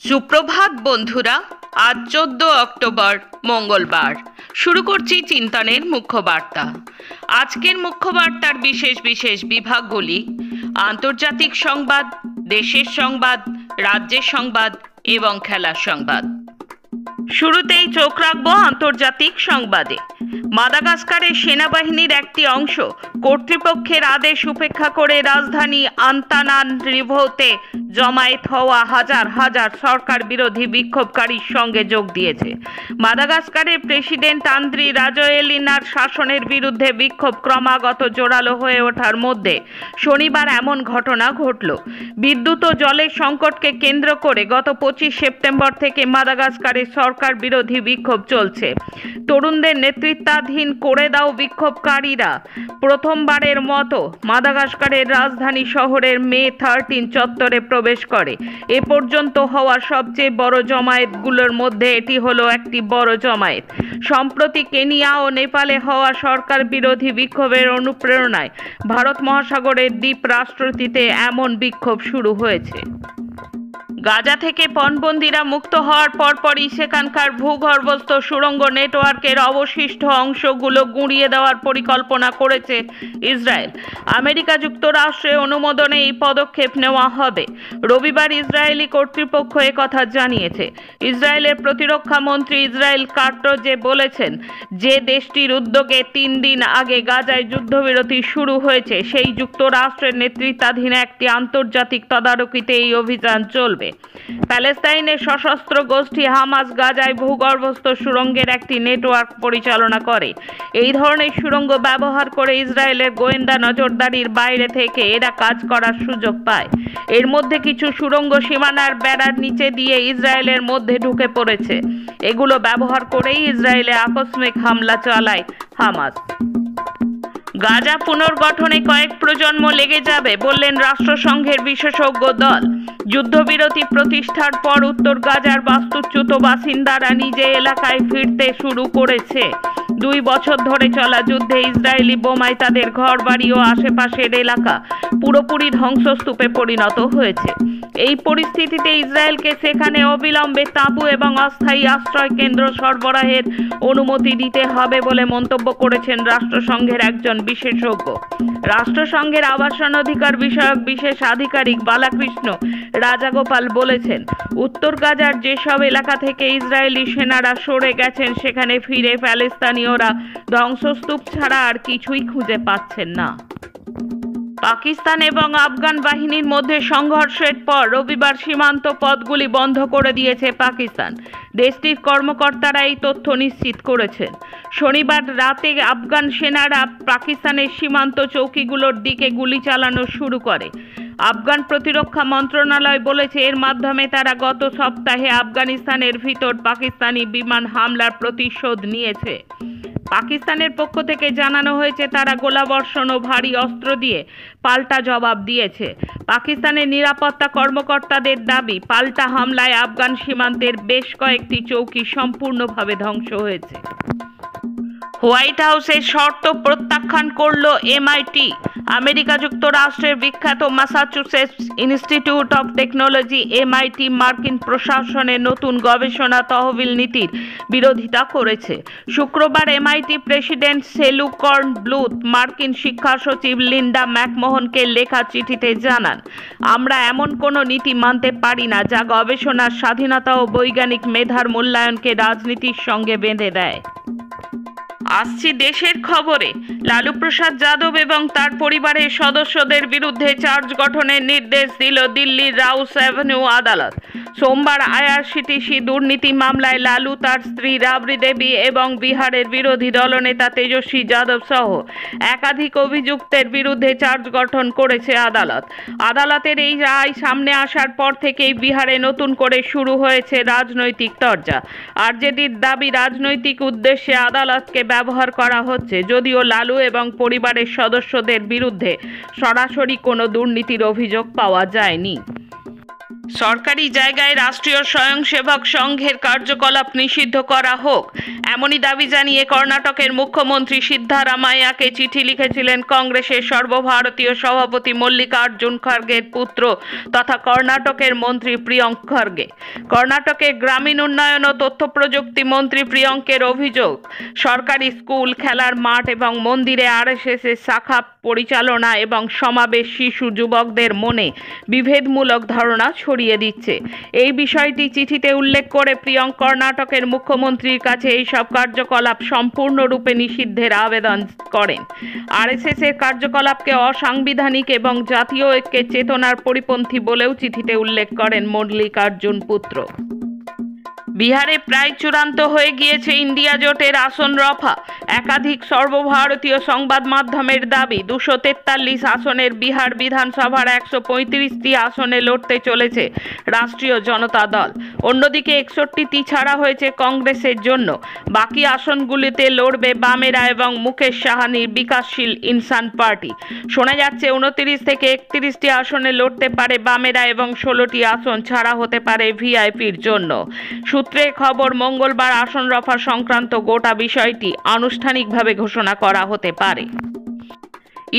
সুপ্রভাত বন্ধুরা। আজ 14 অক্টোবর মঙ্গলবার। শুরু করছি চিন্তনের মুখ্য বার্তা। আজকের মুখ্য বার্তার বিশেষ বিশেষ বিভাগগুলি: আন্তর্জাতিক সংবাদ, দেশের সংবাদ, রাজ্যের সংবাদ এবং খেলার সংবাদ। শুরুতেই চোখ রাখবো আন্তর্জাতিক সংবাদে। মাদাগাস্কারের সেনাবাহিনীর একটি অংশ কর্তৃপক্ষের আদেশ উপেক্ষা করে রাজধানী আন্তানানরিভোতে জমায়েত হওয়া হাজার হাজার সরকার বিরোধী বিক্ষোভকারীর সঙ্গে যোগ দিয়েছে। মাদাগাস্কারের প্রেসিডেন্ট আন্দ্রি রাজোয়েলিনার শাসনের বিরুদ্ধে বিক্ষোভ ক্রমাগত জোরালো হয়ে ওঠার মধ্যে শনিবার এমন ঘটনা ঘটল। বিদ্যুৎ ও জলের সংকটকে কেন্দ্র করে গত 25 সেপ্টেম্বর থেকে মাদাগাস্কারের সরকার বিরোধী বিক্ষোভ চলছে। তরুণদের নেতৃত্বাধীন করে দাও বিক্ষোভকারীরা প্রথমবারের মতো মাদাগাস্কারের রাজধানী শহরের মে 13 চত্বরে প্রবেশ করে। এ পর্যন্ত হওয়া সবচেয়ে বড় জমায়েতগুলোর মধ্যে এটি হলো একটি বড় জমায়েত। সম্প্রতি কেনিয়া ও নেপালে হওয়া সরকার বিরোধী বিক্ষোভের অনুপ্রেরণায় ভারত মহাসাগরের দ্বীপ রাষ্ট্রটিতে এমন বিক্ষোভ শুরু হয়েছে। গাজা থেকে পণবন্দীরা মুক্ত হওয়ার পরপরই সেখানকার ভূগর্ভস্থ সুড়ঙ্গ নেটওয়ার্কের অবশিষ্ট অংশগুলো গুঁড়িয়ে দেওয়ার পরিকল্পনা করেছে ইসরায়েল। আমেরিকা যুক্তরাষ্ট্রের অনুমোদনে এই পদক্ষেপ নেওয়া হবে। রবিবার ইসরায়েলি কর্তৃপক্ষ একথা জানিয়েছে। ইসরায়েলের প্রতিরক্ষা মন্ত্রী ইসরায়েল কাট্জ বলেছেন যে দেশটির উদ্যোগে 3 দিন আগে গাজায় যুদ্ধবিরতি শুরু হয়েছে, সেই যুক্তরাষ্ট্রের নেতৃত্বাধীন একটি আন্তর্জাতিক তদারকিতে এই অভিযান চলবে। প্যালেস্তাইনের সশস্ত্র গোষ্ঠী হামাস গাজায় ভূগর্ভস্থ সুড়ঙ্গের একটি নেটওয়ার্ক পরিচালনা করে। এই ধরনের সুড়ঙ্গ ব্যবহার করে ইসরায়েলের গোয়েন্দা নজরদারির বাইরে থেকে এরা কাজ করার সুযোগ পায়। এর মধ্যে কিছু সুড়ঙ্গ সীমানার বেড়ার নিচে দিয়ে ইসরায়েলের মধ্যে ঢুকে পড়েছে। এগুলো ব্যবহার করেই ইসরায়েলে আকস্মিক হামলা চালায় হামাস। গাজা পুনর্গঠনে কয়েক প্রজন্ম লেগে যাবে বললেন রাষ্ট্রসংঘের বিশেষজ্ঞ দল। যুদ্ধবিরতি প্রতিষ্ঠার পর উত্তর গাজার বাস্তুচ্যুত বাসিন্দারা নিজ এলাকায় ফিরতে শুরু করেছে। 2 বছর ধরে চলা যুদ্ধে ইসরায়েলি বোমায় তাদের ঘরবাড়ি ও আশেপাশের এলাকা পুরোপুরি ধ্বংসস্তূপে পরিণত হয়েছে। এই পরিস্থিতিতে ইসরায়েলকে সেখানে অবিলম্বে তাঁবু এবং অস্থায়ী আশ্রয় কেন্দ্র সরবরাহের অনুমতি দিতে হবে বলে মন্তব্য করেছেন রাষ্ট্রসংঘের একজন বিশেষজ্ঞ। রাষ্ট্রসংঘের আবাসন অধিকার বিষয়ক বিশেষ আধিকারিক বালাকৃষ্ণ রাজাগোপাল বলেছেন, উত্তর গাজার যেসব এলাকা থেকে ইসরায়েলি সেনারা সরে গেছেন সেখানে ফিরে প্যালেস্তানীয়রা ধ্বংসস্তূপ ছাড়া আর কিছুই খুঁজে পাচ্ছেন না। পাকিস্তান এবং আফগান বাহিনীর মধ্যে সংঘর্ষের পর রবিবার সীমান্ত পথগুলি বন্ধ করে দিয়েছে পাকিস্তান। দেশটির কর্মকর্তারা এই তথ্য নিশ্চিত করেছেন। শনিবার রাতে আফগান সেনারা পাকিস্তানের সীমান্ত চৌকিগুলোর দিকে গুলি চালানো শুরু করে। আফগান প্রতিরক্ষা মন্ত্রণালয় বলেছে এর মাধ্যমে তারা গত সপ্তাহে আফগানিস্তানের ভিতর পাকিস্তানি বিমান হামলার প্রতিশোধ নিয়েছে। পাকিস্তানের পক্ষ থেকে জানানো হয়েছে তারা গোলাবর্ষণ ও ভারী অস্ত্র দিয়ে পাল্টা জবাব দিয়েছে। পাকিস্তানের নিরাপত্তা কর্মকর্তাদের দাবি, পাল্টা হামলায় আফগান সীমান্তের বেশ কয়েকটি চৌকি সম্পূর্ণভাবে ধ্বংস হয়েছে। হোয়াইট হাউসের শর্ত প্রত্যাখ্যান করল MIT। আমেরিকা যুক্তরাষ্ট্রের বিখ্যাত Massachusetts institute of technology MIT মার্কিন প্রশাসনের নতুন গবেষণা তহবিল নীতির বিরোধিতা করেছে। শুক্রবার MIT প্রেসিডেন্ট সেলু কর্ন ব্লুথ মার্কিন শিক্ষা সচিব লিন্ডা ম্যাকমোহনকে লেখা চিঠিতে জানান, আমরা এমন কোনো নীতি মানতে পারি না যা গবেষণার স্বাধীনতা ও বৈজ্ঞানিক মেধার মূল্যায়নকে রাজনীতির সঙ্গে বেঁধে দেয়। আসছি দেশের খবরে। লালু প্রসাদ যাদব এবং তার পরিবারের সদস্যদের বিরুদ্ধে চার্জ গঠনের নির্দেশ দিল দিল্লির রাউস অ্যাভিনিউ আদালত। সোমবার IRCTC দুর্নীতি মামলায় লালু, তার স্ত্রী রাবড়ি দেবী এবং বিহারের বিরোধী দলনেতা তেজস্বী যাদব সহ একাধিক অভিযুক্তের বিরুদ্ধে চার্জ গঠন করেছে আদালত। আদালতের এই রায় সামনে আসার পর থেকেই বিহারে নতুন করে শুরু হয়েছে রাজনৈতিক তরজা। আরজেডির দাবি রাজনৈতিক উদ্দেশ্যে আদালতকে ব্যবহার করা হচ্ছে, যদিও লালু এবং পরিবারের সদস্যদের বিরুদ্ধে সরাসরি কোনো দুর্নীতির অভিযোগ পাওয়া যায়নি। সরকারি জায়গায় রাষ্ট্রীয় স্বয়ংসেবক সংঘের কার্যকলাপ নিষিদ্ধ করা হোক, এমনই দাবি জানিয়ে কর্ণাটকের মুখ্যমন্ত্রী সিদ্ধারামাইয়াকে চিঠি লিখেছিলেন কংগ্রেসের সর্বভারতীয় সভাপতি মল্লিকার্জুন খড়গের পুত্র তথা কর্ণাটকের মন্ত্রী প্রিয়ঙ্ক খড়গে। কর্ণাটকের গ্রামীণ উন্নয়ন ও তথ্য প্রযুক্তি মন্ত্রী প্রিয়ঙ্কের অভিযোগ, সরকারি স্কুল, খেলার মাঠ এবং মন্দিরে আরএসএস এর শাখা পরিচালনা এবং সমাবেশ শিশু যুবকদের মনে বিভেদমূলক ধারণা ছড়িয়ে দিচ্ছে। এই বিষয়টি চিঠিতে উল্লেখ করে প্রিয়ঙ্ক কর্ণাটকের মুখ্যমন্ত্রীর কাছে এই সব কার্যকলাপ সম্পূর্ণরূপে নিষিদ্ধের আবেদন করেন। আরএসএস এর কার্যকলাপকে অসাংবিধানিক এবং জাতীয় ঐক্যের চেতনার পরিপন্থী বলেও চিঠিতে উল্লেখ করেন মল্লিকার্জুন পুত্র। বিহারে প্রায় চূড়ান্ত হয়ে গিয়েছে ইন্ডিয়া জোটের আসন রফা। একাধিক সর্বভারতীয় সংবাদ মাধ্যমের দাবি, 243 আসনের বিহার বিধানসভার 135টি আসনে লড়তে চলেছে রাষ্ট্রীয় জনতা দল। অন্যদিকে 61টি ছাড়া হয়েছে কংগ্রেসের জন্য। বাকি আসনগুলিতে লড়বে বামেরা এবং মুকেশ সাহানির বিকাশশীল ইনসান পার্টি। শোনা যাচ্ছে 29 থেকে 31টি আসনে লড়তে পারে বামেরা এবং 16টি আসন ছাড়া হতে পারে ভিআইপির জন্য। সূত্রের খবর, মঙ্গলবার আসন রফা সংক্রান্ত গোটা বিষয়টি আনুষ্ঠানিকভাবে ঘোষণা করা হতে পারে।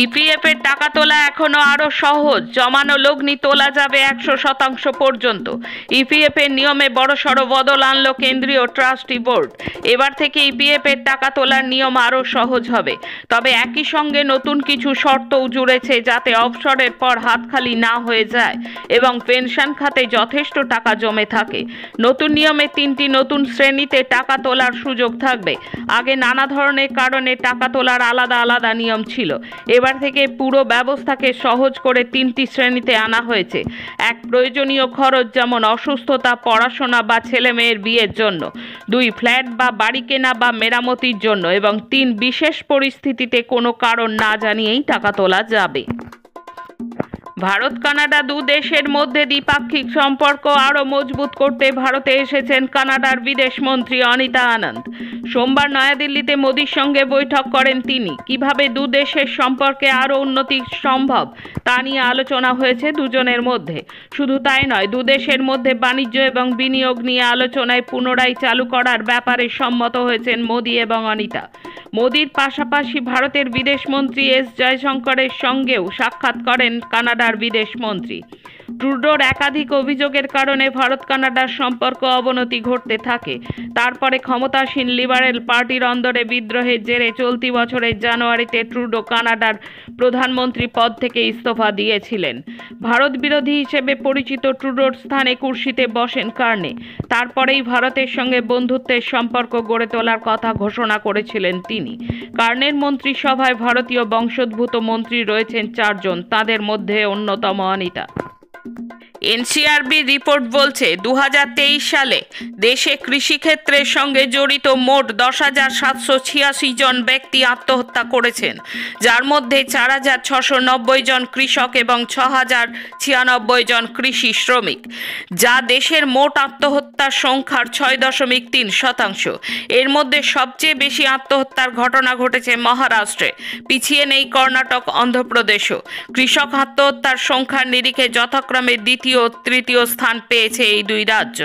ইপিএফ এর টাকা তোলা এখনো আরো সহজ, জমানো লগ্নি তোলা যাবে 100% পর্যন্ত। ইপিএফ এর নিয়মে বড়সড় বদল আনলো কেন্দ্রীয় ট্রাস্টি বোর্ড। এবার থেকে ইপিএফ এর টাকা তোলার নিয়ম আরো সহজ হবে। তবে একই সঙ্গে নতুন কিছু শর্তও জুড়েছে, যাতে অবসরের পর হাত খালি না হয়ে যায় এবং পেনশন খাতে যথেষ্ট টাকা জমে থাকে। নতুন নিয়মে 3টি নতুন শ্রেণীতে টাকা তোলার সুযোগ থাকবে। আগে নানা ধরনের কারণে টাকা তোলার আলাদা আলাদা নিয়ম ছিল। এবার থেকে পুরো ব্যবস্থাকে সহজ করে 3টি শ্রেণীতে আনা হয়েছে। 1, প্রয়োজনীয় খরচ যেমন অসুস্থতা, পড়াশোনা বা ছেলে মেয়ের বিয়ের জন্য। 2, ফ্ল্যাট বা বাড়ি কেনা বা মেরামতির জন্য। এবং 3, বিশেষ পরিস্থিতিতে কোনো কারণ না জানিয়েই টাকা তোলা যাবে। ভারত কানাডা দু দেশের মধ্যে দ্বিপাক্ষিক সম্পর্ক আরও মজবুত করতে ভারতে এসেছেন কানাডার বিদেশমন্ত্রী অনিতা আনন্দ। সোমবার নয়াদিল্লিতে মোদির সঙ্গে বৈঠক করেন তিনি। কিভাবে দু দেশের সম্পর্কে আরও উন্নতি সম্ভব তা নিয়ে আলোচনা হয়েছে দুজনের মধ্যে। শুধু তাই নয়, দু দেশের মধ্যে বাণিজ্য এবং বিনিয়োগ নিয়ে আলোচনায় পুনরায় চালু করার ব্যাপারে সম্মত হয়েছেন মোদি এবং অনিতা। মোদির পাশাপাশি ভারতের বিদেশমন্ত্রী এস জয়শঙ্করের সঙ্গেও সাক্ষাৎ করেন কানাডার বিদেশমন্ত্রী। ট্রুডোর একাধিক অভিযোগের কারণে ভারত কানাডার সম্পর্ক অবনতি ঘটতে থাকে। তারপরে ক্ষমতাসীন লিবারেল পার্টির অন্দরে বিদ্রোহের জেরে চলতি বছরের জানুয়ারিতে ট্রুডো কানাডার প্রধানমন্ত্রী পদ থেকে ইস্তফা দিয়েছিলেন। ভারত বিরোধী হিসেবে পরিচিত ট্রুডোর স্থানে কুর্সিতে বসেন কার্নে। তারপরেই ভারতের সঙ্গে বন্ধুত্বের সম্পর্ক গড়ে তোলার কথা ঘোষণা করেছিলেন তিনি। কার্নের মন্ত্রিসভায় ভারতীয় বংশোদ্ভূত মন্ত্রী রয়েছেন 4 জন, তাদের মধ্যে অন্যতম অনিতা। এনসিআরবি রিপোর্ট বলছে 2023 সালে দেশে কৃষিক্ষেত্রের সঙ্গে জড়িত মোট 10,786 জন ব্যক্তি আত্মহত্যা করেছেন, যার মধ্যে 4,690 জন কৃষক এবং 6,096 জন কৃষি শ্রমিক, যা দেশের মোট আত্মহত্যার সংখ্যার 6.3%। এর মধ্যে সবচেয়ে বেশি আত্মহত্যার ঘটনা ঘটেছে মহারাষ্ট্রে, পিছিয়ে নেই কর্ণাটক, অন্ধ্রপ্রদেশও। কৃষক আত্মহত্যার সংখ্যার নিরিখে যথাক্রমে দ্বিতীয় ও তৃতীয় স্থান পেয়েছে এই 2 রাজ্য।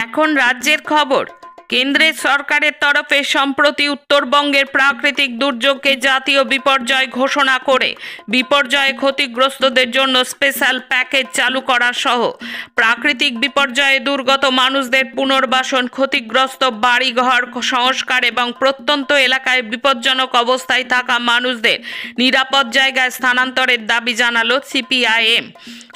এখন রাজ্যের খবর। কেন্দ্রের সরকারের তরফে সম্প্রতি উত্তরবঙ্গের প্রাকৃতিক দুর্যোগকে জাতীয় বিপর্যয় ঘোষণা করে বিপর্যয়ে ক্ষতিগ্রস্তদের জন্য স্পেশাল প্যাকেজ চালু করা সহ প্রাকৃতিক বিপর্যয়ে দুর্গত মানুষদের পুনর্বাসন, ক্ষতিগ্রস্ত বাড়িঘর সংস্কার এবং প্রত্যন্ত এলাকায় বিপজ্জনক অবস্থায় থাকা মানুষদের নিরাপদ জায়গায় স্থানান্তরের দাবি জানালো সিপিআইএম।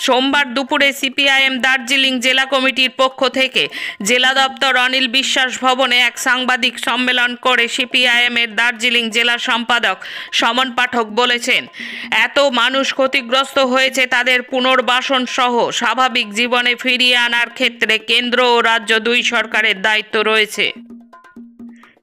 সোমবার দুপুরে সিপিআইএম দার্জিলিং জেলা কমিটির পক্ষ থেকে জেলা দপ্তর অনিল বিশ্বাস ভবনে এক সাংবাদিক সম্মেলন করে সিপিআইএম এর দার্জিলিং জেলা সম্পাদক সমন পাঠক বলেছেন, এত মানুষ ক্ষতিগ্রস্ত হয়েছে, তাদের পুনর্বাসন সহ স্বাভাবিক জীবনে ফিরিয়ে আনার ক্ষেত্রে কেন্দ্র ও রাজ্য 2 সরকারের দায়িত্ব রয়েছে।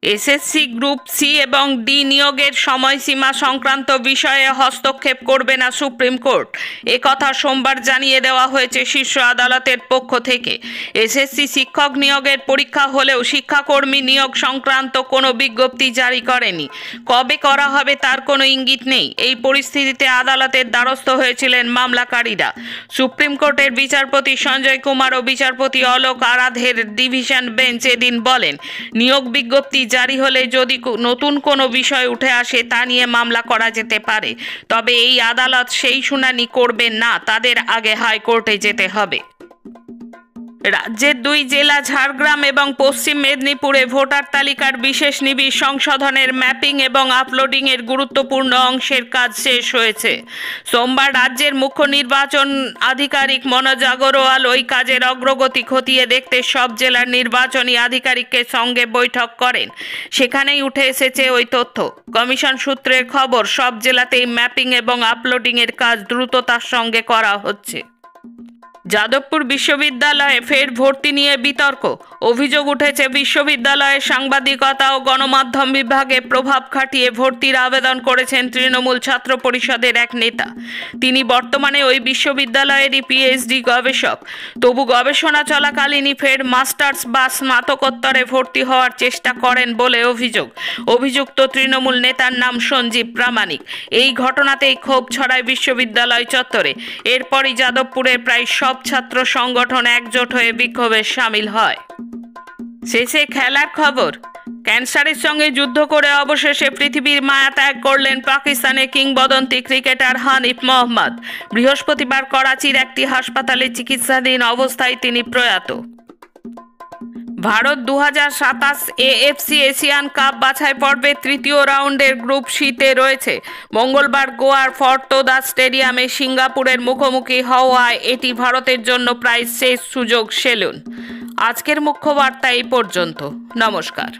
এসএসসি গ্রুপ সি এবং ডি নিয়োগের সময়সীমা সংক্রান্ত বিষয়ে হস্তক্ষেপ করবে না সুপ্রিম কোর্ট, একথা সোমবার জানিয়ে দেওয়া হয়েছে শীর্ষ আদালতের পক্ষ থেকে। এসএসসি শিক্ষক নিয়োগের পরীক্ষা হলেও শিক্ষাকর্মী নিয়োগ সংক্রান্ত কোনো বিজ্ঞপ্তি জারি করেনি। কবে করা হবে তার কোনো ইঙ্গিত নেই। এই পরিস্থিতিতে আদালতের দ্বারস্থ হয়েছিলেন মামলাকারীরা। সুপ্রিম কোর্টের বিচারপতি সঞ্জয় কুমার ও বিচারপতি অলোক আরাধের ডিভিশন বেঞ্চ এদিন বলেন, নিয়োগ বিজ্ঞপ্তি জারি হলে যদি নতুন কোনো বিষয় উঠে আসে তা নিয়ে মামলা করা যেতে পারে, তবে এই আদালত সেই শুনানি করবেন না, তাদের আগে হাইকোর্টে যেতে হবে। রাজ্যের দুই জেলা ঝাড়গ্রাম এবং পশ্চিম মেদিনীপুরে ভোটার তালিকার বিশেষ নিবিড় সংশোধনের ম্যাপিং এবং আপলোডিংয়ের গুরুত্বপূর্ণ অংশের কাজ শেষ হয়েছে। সোমবার রাজ্যের মুখ্য নির্বাচন আধিকারিক মনোজ আগরওয়াল ওই কাজের অগ্রগতি খতিয়ে দেখতে সব জেলার নির্বাচনী আধিকারিকের সঙ্গে বৈঠক করেন। সেখানেই উঠে এসেছে ওই তথ্য। কমিশন সূত্রের খবর, সব জেলাতেই ম্যাপিং এবং আপলোডিংয়ের কাজ দ্রুততার সঙ্গে করা হচ্ছে। যাদবপুর বিশ্ববিদ্যালয়ে ফের ভর্তি নিয়ে বিতর্ক। অভিযোগ উঠেছে বিশ্ববিদ্যালয়ের সাংবাদিকতা ও গণমাধ্যম বিভাগে প্রভাব খাটিয়ে ভর্তির আবেদন করেছেন তৃণমূল ছাত্র পরিষদের এক নেতা। তিনি বর্তমানে ওই বিশ্ববিদ্যালয়েরই পিএইচডি গবেষক। তবু গবেষণা চলাকালীনই ফের মাস্টার্স বা স্নাতকোত্তরে ভর্তি হওয়ার চেষ্টা করেন বলে অভিযোগ। অভিযুক্ত তৃণমূল নেতার নাম সঞ্জীব প্রামাণিক। এই ঘটনাতেই ক্ষোভ ছড়ায় বিশ্ববিদ্যালয় চত্বরে। এরপরই যাদবপুরের প্রায় সব ছাত্র সংগঠন একজোট হয়ে বিক্ষোভে সামিল হয়। শেষে খেলার খবর। ক্যান্সারের সঙ্গে যুদ্ধ করে অবশেষে পৃথিবীর মায়া ত্যাগ করলেন পাকিস্তানের কিংবদন্তি ক্রিকেটার হানিফ মোহাম্মদ। বৃহস্পতিবার করাচির একটি হাসপাতালে চিকিৎসাধীন অবস্থায় তিনি প্রয়াত। ভারত 2027 এএফসি এশিয়ান কাপ বাছাই পর্বে তৃতীয় রাউন্ডের গ্রুপ সিতে রয়েছে। মঙ্গলবার গোয়ার ফর্তোদা স্টেডিয়ামে সিঙ্গাপুরের মুখোমুখি হওয়ায় এটি ভারতের জন্য প্রায় শেষ সুযোগ। সেলুন। আজকের মুখ্য বার্তা এই পর্যন্ত। নমস্কার।